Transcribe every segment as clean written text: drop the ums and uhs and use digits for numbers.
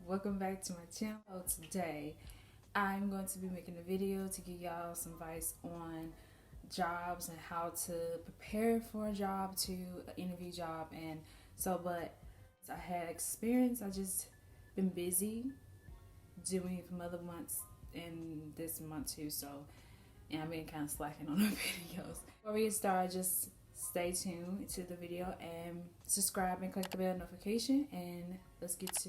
Welcome back to my channel. Today I'm going to be making a video to give y'all some advice on jobs and how to prepare for a job, to an interview job. And so, but I had experience, I just been busy doing it from other months and this month too, so, and I've been kind of slacking on the videos. Before we get started, just stay tuned to the video and subscribe and click the bell notification, and let's get to.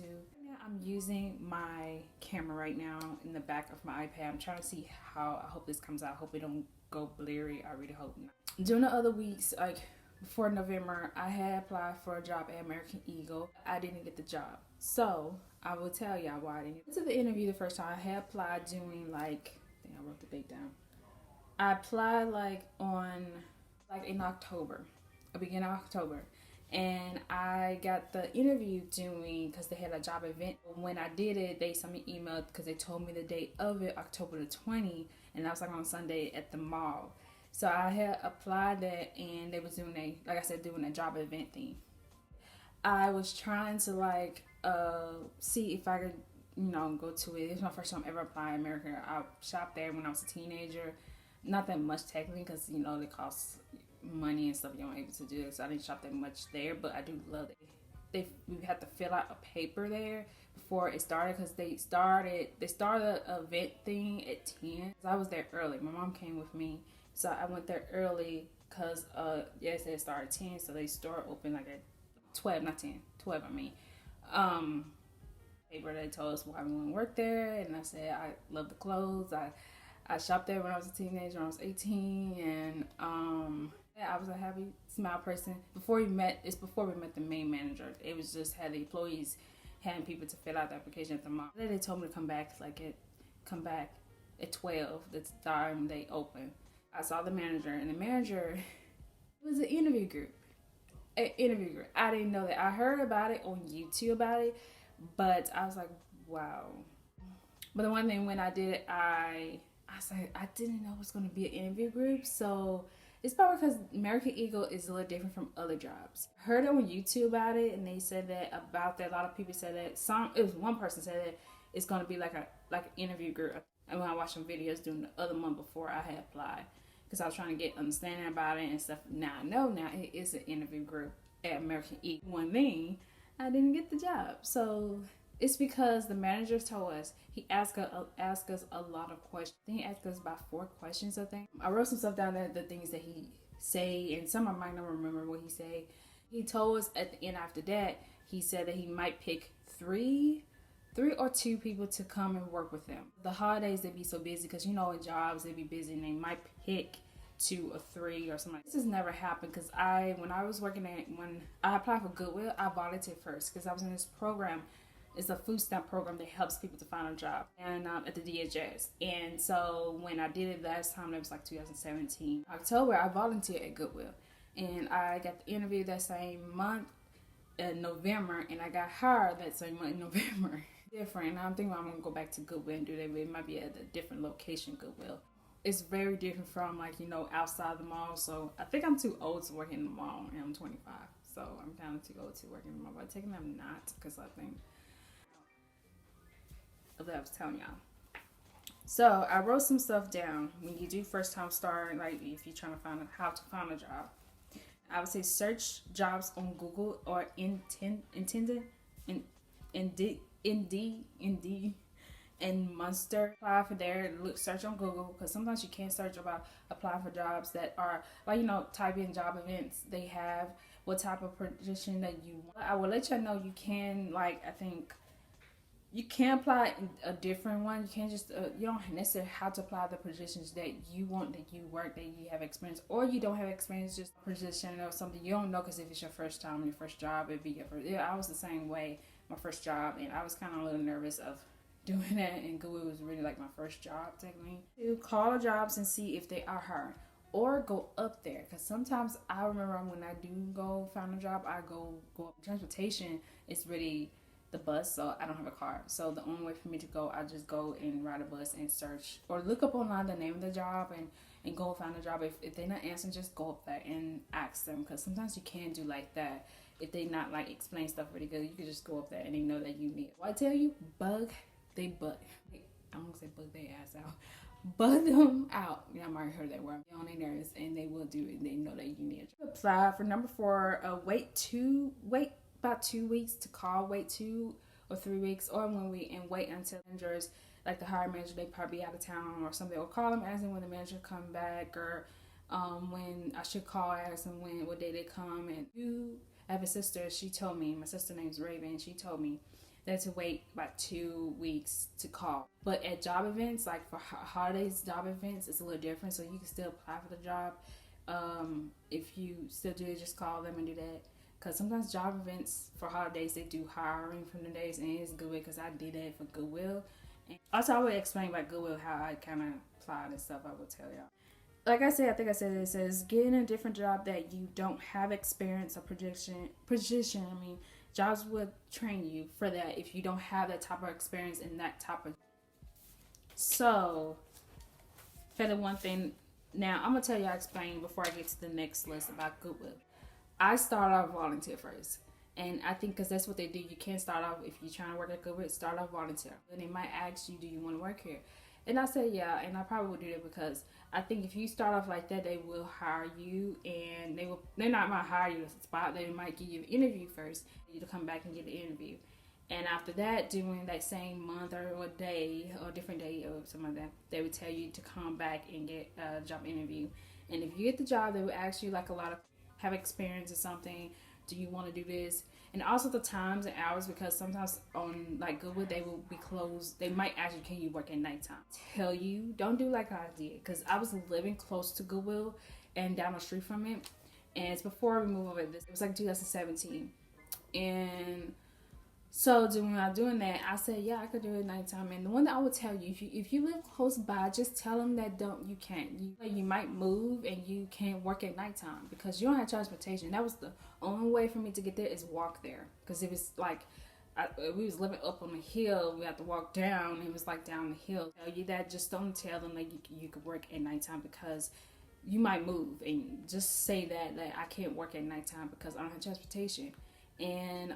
I'm using my camera right now in the back of my iPad. I'm trying to see how I hope this comes out. I hope it don't go blurry. I really hope not. During the other weeks, like before November, I had applied for a job at American Eagle. I didn't get the job, so I will tell y'all why I didn't. To the interview the first time, I had applied doing like, I think I wrote the date down. I applied in October, beginning of October, and I got the interview doing because they had a job event. When I did it, they sent me an email because they told me the date of it, October the 20th, and that was like on Sunday at the mall. So I had applied that, and they was doing doing a job event thing. I was trying to see if I could, go to it. It's my first time ever applying America. I shopped there when I was a teenager. Not that much technically, because they cost money and stuff. You aren't able to do it, so I didn't shop that much there. But I do love it. We had to fill out a paper there before it started, because they started an event thing at 10. So I was there early. My mom came with me, so I went there early because it started at 10. So they store open like at 12, not 10, 12. Paper they told us why we want to work there, and I said I love the clothes. I shopped there when I was a teenager, when I was 18, and I was a happy, smile person. Before we met the main manager. It was just had the employees having people to fill out the application at the mall. Then they told me to come back at 12. That's the time they open. I saw the manager, and the manager was an interview group. I didn't know that. I heard about it on YouTube about it, but I was like, wow. But the one thing when I did it, I didn't know it was going to be an interview group. So it's probably because American Eagle is a little different from other jobs. I heard on YouTube about it, and they said that a lot of people said that one person said that it's going to be like an interview group. And when I watched some videos during the other month before I had applied, because I was trying to get understanding about it and stuff. Now I know now it is an interview group at American Eagle. One thing, I didn't get the job. So it's because the manager told us, he asked us a lot of questions. I think he asked us about 4 questions, I think. I wrote some stuff down there, the things that he say, and some I might not remember what he said. He told us at the end after that, he said that he might pick 3 or 2 people to come and work with them. The holidays, they'd be so busy because, in jobs, they'd be busy, and they might pick 2 or 3 or something. This has never happened because when I applied for Goodwill, I volunteered first because I was in this program. It's a food stamp program that helps people to find a job, and at the DHS. And so when I did it last time, that was like 2017 October, I volunteered at Goodwill, and I got the interview that same month in November, and I got hired that same month in November. Different, and I'm thinking I'm gonna go back to Goodwill and do that, but it might be at a different location. Goodwill, it's very different from outside the mall. So I think I'm too old to work in the mall, and I'm 25, so I'm kind of too old to work in the mall. But technically I'm not, because I think that I was telling y'all. So I wrote some stuff down. When you do first time start, like if you're trying to find how to find a job, I would say search jobs on Google or Indeed and Monster. Apply for there. Search on Google, because sometimes you can't search about apply for jobs that are type in job events. They have what type of position that you want. I will let you know you can you can apply a different one. You can't just you don't necessarily have to apply the positions that you want, that you work, that you have experience, or you don't have experience, just a position or something you don't know. Because if it's your first time, your first job, it'd be your first. Yeah, I was the same way, my first job, and I was kind of a little nervous of doing that. And Google was really like my first job technically. To call jobs and see if they are hired, or go up there, because sometimes I remember when I do go find a job, I go up. Transportation is really the bus, so I don't have a car, so the only way for me to go, I just go and ride a bus and search or look up online the name of the job and go and find a job. If they're not answering, just go up there and ask them, because sometimes you can do like that. If they not like explain stuff really good, you can just go up there and they know that you need it. Well, I tell you, I'm gonna say bug their ass out. Bug them out. Yeah, I might have heard that word. Get on their nerves, and they will do it. They know that you need it. Apply for number 4. Wait about 2 weeks to call. Wait 2 or 3 weeks or 1 week, and wait until managers, like the hiring manager, they probably out of town or something, or call them asking when the manager come back, or when I should call asking what day they come. And I have a sister. She told me, my sister name's Raven. She told me that to wait about 2 weeks to call. But at job events, like for holidays job events, it's a little different. So you can still apply for the job. If you still do it, just call them and do that. Because sometimes job events for holidays, they do hiring from the days, and it's Goodwill, because I did that for Goodwill. And also, I would explain about Goodwill how I kind of applied and stuff. I will tell y'all. Like I said, I think I said it says getting a different job that you don't have experience or position. Jobs will train you for that if you don't have that type of experience in that type of. So, for the one thing, now I'm gonna tell y'all, explain before I get to the next list about Goodwill. I start off volunteer first, and I think because that's what they do. You can't start off, if you're trying to work at Goodwill, start off volunteer. And they might ask you, do you want to work here? And I say yeah, and I probably would do that, because I think if you start off like that, they will hire you, and they're not gonna hire you to the spot. They might give you an interview first, you to come back and get an interview. And after that, during that same month or day or different day or something like that, they would tell you to come back and get a job interview. And if you get the job, they would ask you like a lot of have experience or something. Do you want to do this? And also the times and hours, because sometimes on like Goodwill, they will be closed. They might ask you, can you work at nighttime? Tell you, don't do like I did, because I was living close to Goodwill and down the street from it. And it's before we moved over this. It was like 2017. And so when I was doing that, I said, yeah, I could do it at nighttime. And the one that I would tell you, if you live close by, just tell them that you can't. You might move and you can't work at nighttime because you don't have transportation. That was the only way for me to get there, is walk there. Because it was like, we was living up on the hill. We had to walk down. It was like down the hill. Tell you that, just don't tell them that you could work at nighttime, because you might move. And just say that I can't work at nighttime because I don't have transportation. And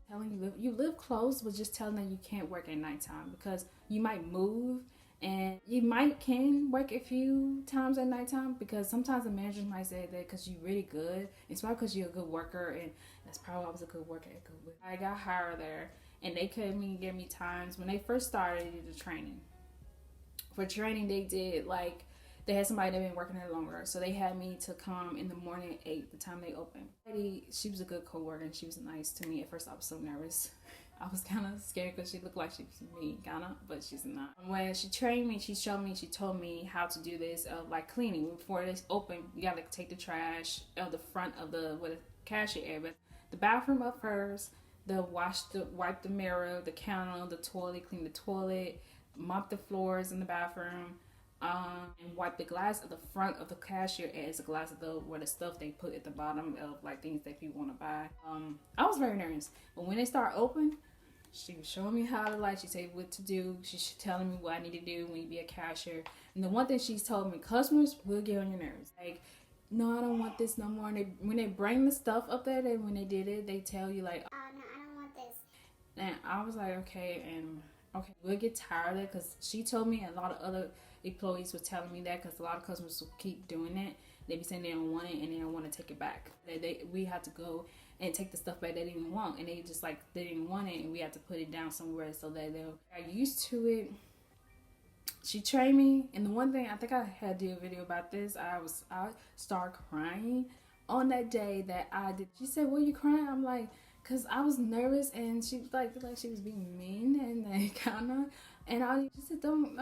telling you live close, but just telling them you can't work at nighttime, because you might move and you can work a few times at nighttime, because sometimes the managers might say that because you're really good. It's probably because you're a good worker, and that's probably why I was a good worker at Goodwill. I got hired there, and they couldn't give me times. When they first started, they did the training. For training, they did like, they had somebody that been working there longer, so they had me to come in the morning at 8, the time they opened. She was a good co-worker, and she was nice to me. At first, I was so nervous. I was kind of scared because she looked like she was mean, kind of, but she's not. When she trained me, she told me how to do this, like cleaning. Before it's open, you gotta take the trash out the front of the cashier area. The bathroom up first, wipe the mirror, the counter, the toilet, clean the toilet, mop the floors in the bathroom. And wipe the glass of the front of the cashier as a glass of where the stuff they put at the bottom of like things that people want to buy. I was very nervous, but when they start open, she was showing me how to she said what to do. She's telling me what I need to do when you be a cashier. And the one thing she's told me, customers will get on your nerves. Like, no, I don't want this no more. And when they bring the stuff up there, when they did it, they tell you like, oh no, I don't want this. And I was like, okay, we'll get tired of it, because she told me a lot of other employees were telling me that, because a lot of customers will keep doing it. They be saying they don't want it and they don't want to take it back. We had to go and take the stuff back they didn't want, and they just they didn't want it, and we had to put it down somewhere so that they got used to it. She trained me, and the one thing I think I had to do a video about this. I started crying on that day that I did. She said, "Why are you crying?" I'm like, because I was nervous, and she was like she was being mean and kind of. And she said, don't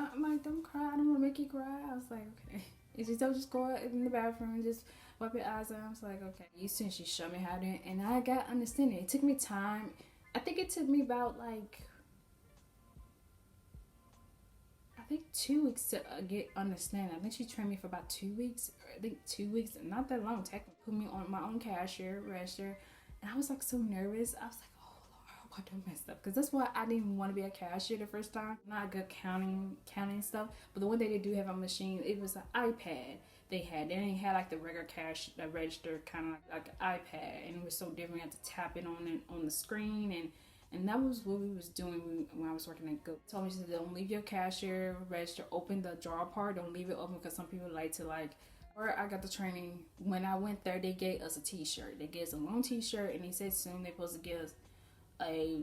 cry. I don't want to make you cry. I was like, okay. And she said, just go out in the bathroom and just wipe your eyes out. I was like, okay. Used to, and she showed me how to do it, and I got understanding. It took me time. I think it took me about 2 weeks to get understanding. I think she trained me for about 2 weeks. I think 2 weeks, not that long. Technically, put me on my own cashier, register, and I was so nervous. I was like, oh Lord, what I messed up, because that's why I didn't even want to be a cashier the first time. Not good counting stuff, but the one day they do have a machine, it was an iPad. They didn't have like the regular cash register, kind of like an iPad, and it was so different. You had to tap it on the screen, and that was what we was doing when I was working at Go. Told me, she said, don't leave your cashier register open, the drawer part, don't leave it open, because some people like to or I got the training. When I went there, they gave us a t-shirt. They gave us a long t-shirt, and they said soon they're supposed to give us a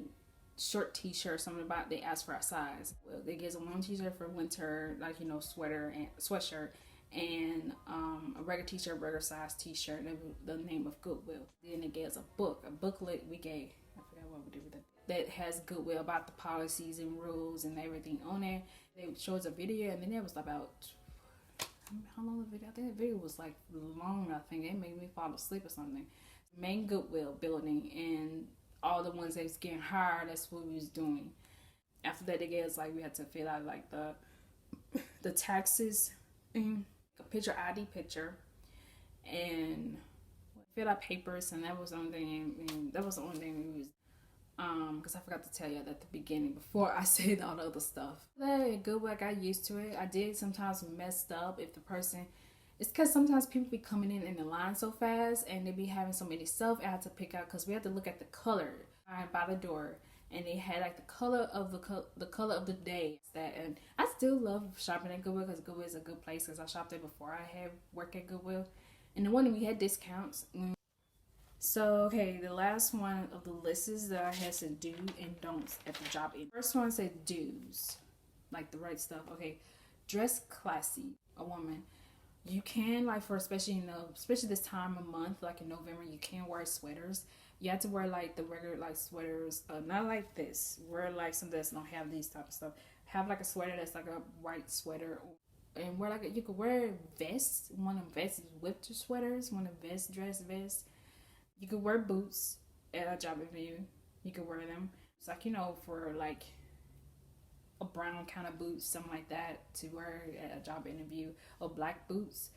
short t-shirt, something about, they asked for our size. Well, they gave us a long t-shirt for winter, like, you know, sweater and sweatshirt, and a regular t-shirt, regular size t-shirt, the name of Goodwill. Then they gave us a booklet we gave, I forgot what we did with it, that has Goodwill, about the policies and rules and everything on it. They showed us a video, and then it was about, how long was the video? I think the video was like long, I think. It made me fall asleep or something. Main Goodwill building, and all the ones that was getting hired, that's what we was doing. After that, they gave us, like, we had to fill out like the taxes thing, a picture ID picture, and fill out papers, and that was the only thing. And that was the only thing we was, because I forgot to tell you at the beginning before I said all the other stuff. That Goodwill, I got used to it. I did sometimes messed up if the person, it's because sometimes people be coming in the line so fast, and they be having so many stuff I had to pick out, because we had to look at the color by the door, and they had like the color of the color of the day. And I still love shopping at Goodwill, because Goodwill is a good place, because I shopped there before I had work at Goodwill, and the one we had discounts. So, okay, the last one of the lists that I had some do and don'ts at the job. First one said do's, like the right stuff. Okay, dress classy, a woman. You can, like, for especially this time of month, like in November, you can wear sweaters. You have to wear like the regular like sweaters, not like this. Wear like some that don't have these type of stuff. Have like a sweater that's like a white sweater, and wear like you could wear vests. One of them vests is whipped sweaters. One of them dress vests. You could wear boots at a job interview. You could wear them. It's like, you know, for like a brown kind of boots, something like that, to wear at a job interview, or black boots.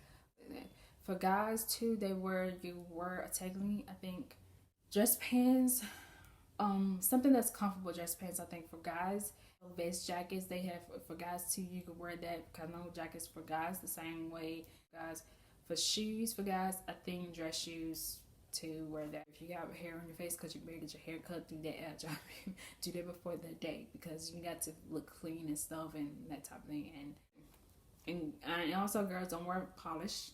For guys too, you wear technically, I think, dress pants, something that's comfortable dress pants. I think for guys, vest jackets they have for guys too. You could wear that kind of jackets for guys the same way. Guys, for shoes for guys, I think dress shoes to wear that. If you got hair on your face, because you better get your hair cut, do that at job. Do that before the day, because you got to look clean and stuff and that type of thing. And also, girls, don't wear polish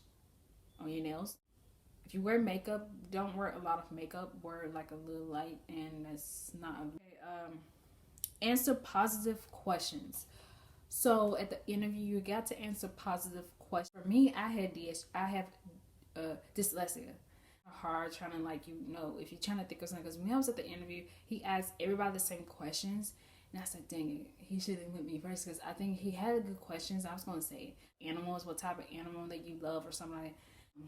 on your nails. If you wear makeup, don't wear a lot of makeup. Wear like a little light, and that's not okay. Answer positive questions. So at the interview, you got to answer positive questions. For me, I have dyslexia. Hard trying to, like, you know, if you're trying to think of something, because when I was at the interview, he asked everybody the same questions, and I said, dang it, he should have went me first, because I think he had good questions. I was going to say animals, what type of animal that you love or something like that.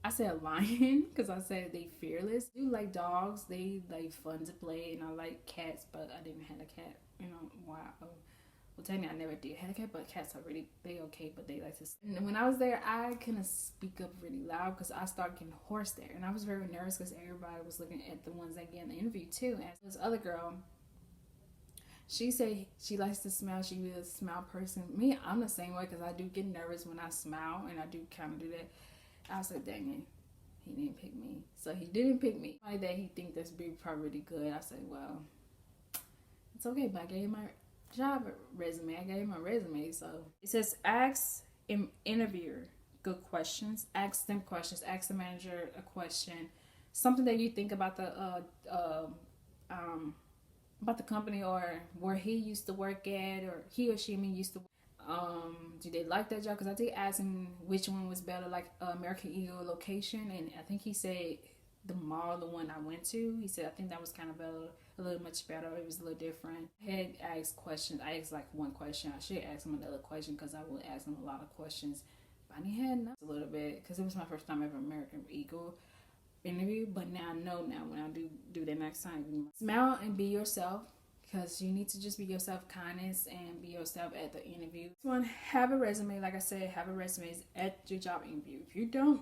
I said lion, because I said they fearless. I do like dogs, they like fun to play, and I like cats, but I didn't have a cat, you know. Wow. Well, technically, I never did have a cat, but cats are really, they okay, but they like to. And when I was there, I couldn't speak up really loud, because I started getting hoarse there, and I was very nervous, because everybody was looking at the ones that get in the interview too. And this other girl, she said she likes to smile. She was a smile person. Me, I'm the same way, because I do get nervous when I smile, and I do kind of do that. I was like, dang it, he didn't pick me. So he didn't pick me. Like that, he think that's probably really good. I said, well, it's okay, but I gave him my job resume. I gave him my resume. So it says, ask interviewer good questions. Ask them questions. Ask the manager a question. Something that you think about the company, or where he used to work at, or he or she used to work. Do they like that job? Because I did ask him which one was better, like American Eagle location, and I think he said the mall, the one I went to. He said I think that was kind of better, a little much better. It was a little different. I had asked questions. I asked like one question. I should ask him another question, because I would ask him a lot of questions. But I had not a little bit, because it was my first time ever American Eagle interview. But now I know when I do that next time, smile and be yourself. Because you need to just be yourself, kindness, and be yourself at the interview. One, have a resume. Like I said, have a resume at your job interview. If you don't,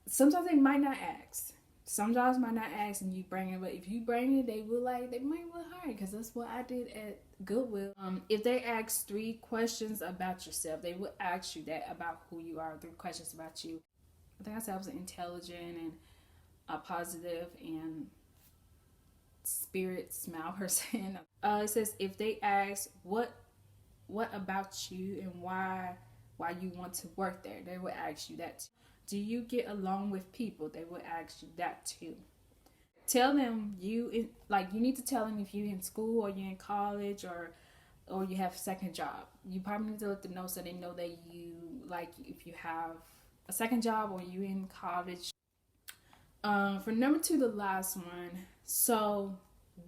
sometimes they might not ask. Some jobs might not ask and you bring it, but if you bring it, they might will hire, because that's what I did at Goodwill. If they ask 3 questions about yourself, they will ask you that about who you are. 3 questions about you. I think I said I was an intelligent and a positive and spirit smile person. It says if they ask what about you and why you want to work there, they will ask you that too. Do you get along with people? They will ask you that too. Tell them you need to tell them if you're in school or you're in college or you have a second job. You probably need to let them know so they know that you, like, if you have a second job or you in college. For number 2, the last one. So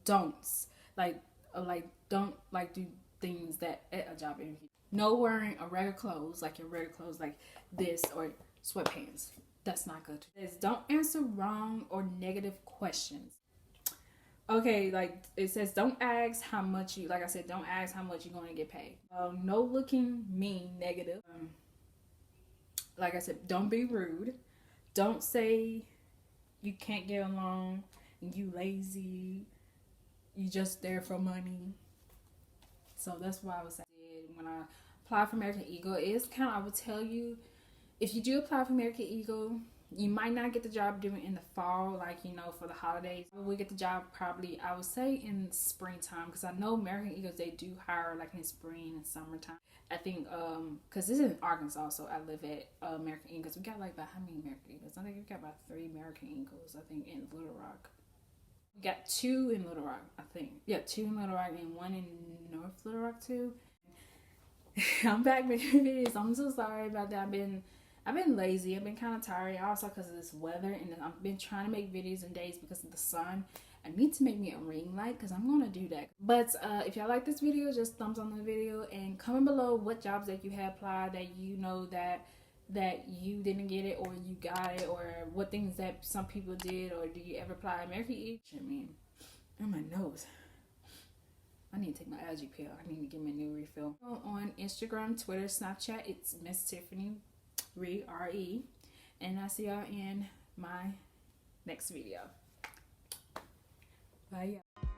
don'ts don't do things that at a job interview. No wearing a regular clothes, like your regular clothes, like this, or sweatpants. That's not good. It says don't answer wrong or negative questions. Okay, like it says don't ask how much you, like I said, don't ask how much you're going to get paid. No looking mean, negative. Like I said, don't be rude. Don't say you can't get along, you lazy, you just there for money. So that's why I was saying when I applied for American Eagle, it's kind of, I would tell you, if you do apply for American Eagle, you might not get the job doing in the fall, like, you know, for the holidays. We get the job probably, I would say, in springtime, because I know American Eagles, they do hire like in spring and summertime. I think, because this is in Arkansas, so I live at American Eagles. We got like about how many American Eagles? I think we got about 3 American Eagles, I think, in Little Rock. We got 2 in Little Rock, I think. Yeah, 2 in Little Rock and 1 in North Little Rock too. I'm back making videos. I'm so sorry about that. I've been lazy. I've been kind of tired, also because of this weather, and I've been trying to make videos in days because of the sun. I need to make me a ring light because I'm gonna do that. But if y'all like this video, just thumbs on the video and comment below what jobs that you have applied that you know that you didn't get it or you got it, or what things that some people did, or do you ever apply American Eagle? I mean, on my nose. I need to take my algae pill. I need to get my new refill. On Instagram, Twitter, Snapchat, it's ItsMsTiffanyRe, R-E. And I'll see y'all in my next video. Bye, y'all.